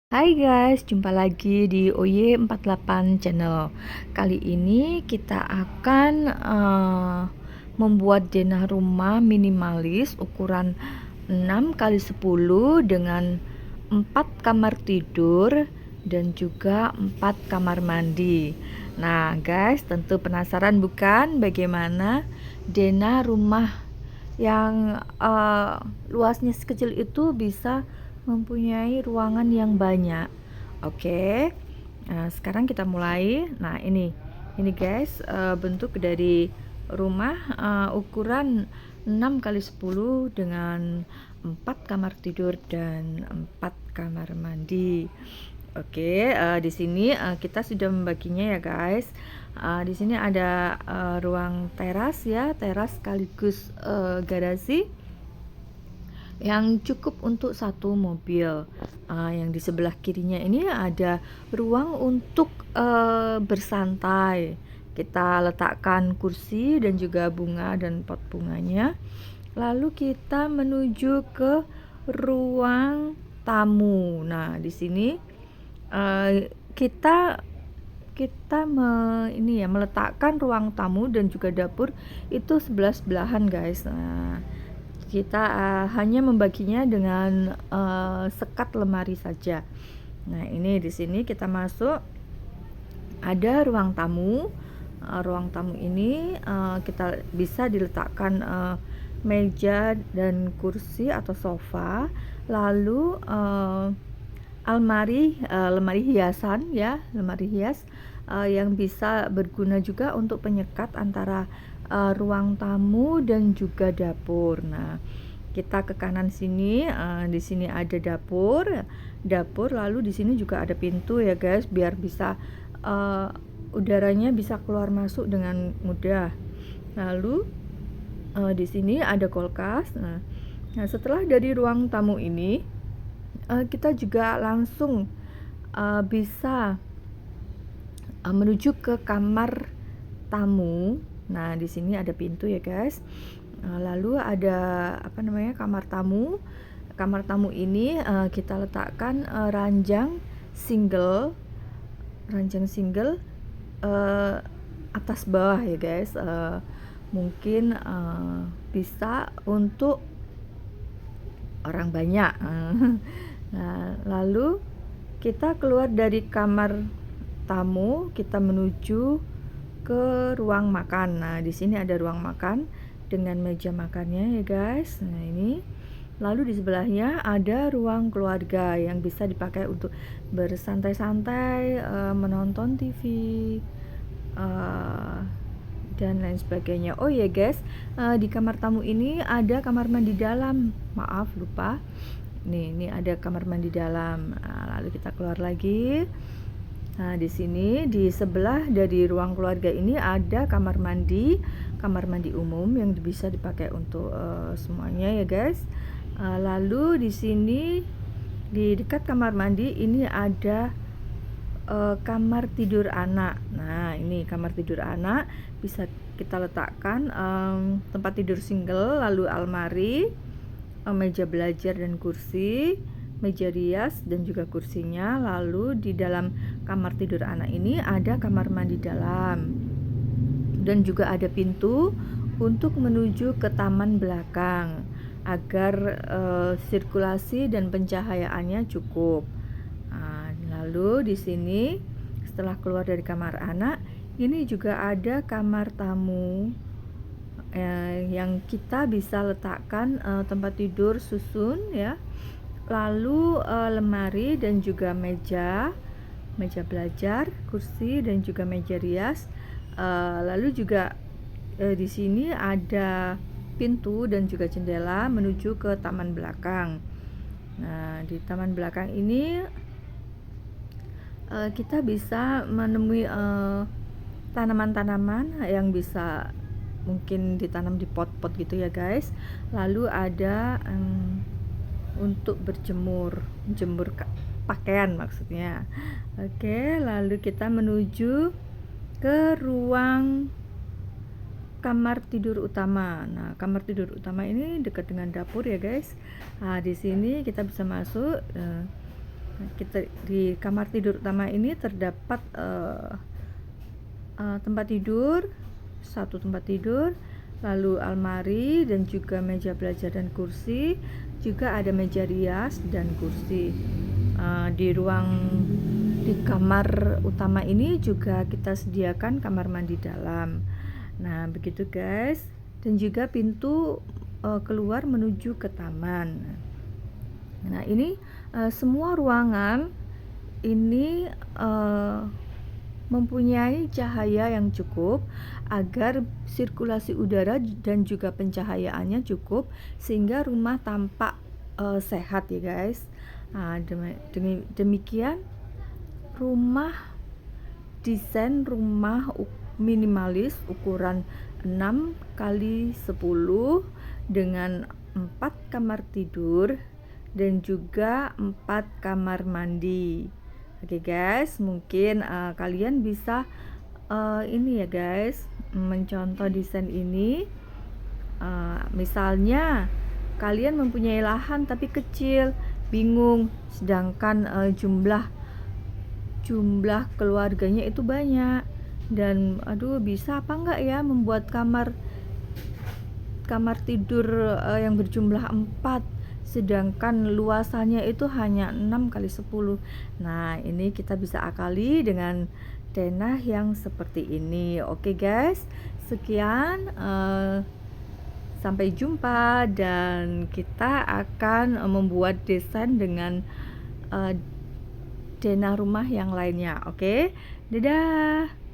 Hai guys, jumpa lagi di OY48 channel. Kali ini kita akan membuat denah rumah minimalis ukuran 6x10 dengan 4 kamar tidur dan juga 4 kamar mandi. Nah guys, tentu penasaran bukan bagaimana denah rumah yang luasnya sekecil itu bisa mempunyai ruangan yang banyak. Oke. Nah, sekarang kita mulai. Nah, ini guys, bentuk dari rumah ukuran 6x10 dengan 4 kamar tidur dan 4 kamar mandi. Oke, di sini kita sudah membaginya ya guys. Di sini ada ruang teras ya, teras sekaligus garasi yang cukup untuk satu mobil. Yang di sebelah kirinya ini ada ruang untuk bersantai. Kita letakkan kursi dan juga bunga dan pot bunganya. Lalu kita menuju ke ruang tamu. Nah, di sini kita meletakkan ruang tamu dan juga dapur itu sebelah-sebelahan guys. Nah, kita hanya membaginya dengan sekat lemari saja. Nah, ini di sini kita masuk, ada ruang tamu. Ruang tamu ini kita bisa diletakkan meja dan kursi atau sofa, lalu lemari hiasan ya, lemari hias yang bisa berguna juga untuk penyekat antara ruang tamu dan juga dapur. Nah, kita ke kanan sini, di sini ada dapur, lalu di sini juga ada pintu ya guys, biar bisa udaranya bisa keluar masuk dengan mudah. Lalu di sini ada kulkas. Nah, setelah dari ruang tamu ini, kita juga langsung bisa menuju ke kamar tamu. Nah, di sini ada pintu ya guys. Lalu ada kamar tamu. Kamar tamu ini kita letakkan ranjang single atas bawah ya guys. Mungkin bisa untuk orang banyak. Nah, lalu kita keluar dari kamar tamu, kita menuju ke ruang makan. Nah, di sini ada ruang makan dengan meja makannya ya guys. Nah, ini. Lalu di sebelahnya ada ruang keluarga yang bisa dipakai untuk bersantai-santai, menonton TV, dan lain sebagainya. Oh ya guys, di kamar tamu ini ada kamar mandi dalam. Maaf lupa. Ini ada kamar mandi dalam. Nah, lalu kita keluar lagi. Nah, di sini di sebelah dari ruang keluarga ini ada kamar mandi umum yang bisa dipakai untuk semuanya ya guys. Lalu di sini di dekat kamar mandi ini ada kamar tidur anak. Nah, ini kamar tidur anak bisa kita letakkan tempat tidur single, lalu almari, meja belajar dan kursi, meja rias dan juga kursinya. Lalu di dalam kamar tidur anak ini ada kamar mandi dalam dan juga ada pintu untuk menuju ke taman belakang agar sirkulasi dan pencahayaannya cukup. Lalu di sini setelah keluar dari kamar anak, ini juga ada kamar tamu yang kita bisa letakkan tempat tidur susun ya, lalu lemari dan juga meja belajar, kursi dan juga meja rias. Lalu juga di sini ada pintu dan juga jendela menuju ke taman belakang. Nah, di taman belakang ini kita bisa menemui tanaman-tanaman yang bisa mungkin ditanam di pot-pot gitu ya guys. Lalu ada untuk jemur pakaian maksudnya. Oke, lalu kita menuju ke ruang kamar tidur utama. Nah, kamar tidur utama ini dekat dengan dapur ya guys. Nah, di sini kita bisa masuk. Nah, kita di kamar tidur utama ini terdapat tempat tidur, satu tempat tidur, lalu almari dan juga meja belajar dan kursi, juga ada meja rias dan kursi. Di kamar utama ini juga kita sediakan kamar mandi dalam. Nah, begitu guys. Dan juga pintu keluar menuju ke taman. Nah, ini semua ruangan ini mempunyai cahaya yang cukup agar sirkulasi udara dan juga pencahayaannya cukup sehingga rumah tampak sehat ya guys. Nah, demikian desain rumah minimalis ukuran 6 kali 10 dengan 4 kamar tidur dan juga 4 kamar mandi. Oke guys, mungkin kalian bisa ini ya guys, mencontoh desain ini. Misalnya kalian mempunyai lahan tapi kecil, bingung, sedangkan jumlah keluarganya itu banyak, dan aduh bisa apa enggak ya membuat kamar tidur yang berjumlah 4 sedangkan luasannya itu hanya 6 kali 10. Nah, ini kita bisa akali dengan denah yang seperti ini. Oke guys, sekian, sampai jumpa, dan kita akan membuat desain dengan denah rumah yang lainnya. Oke, dadah.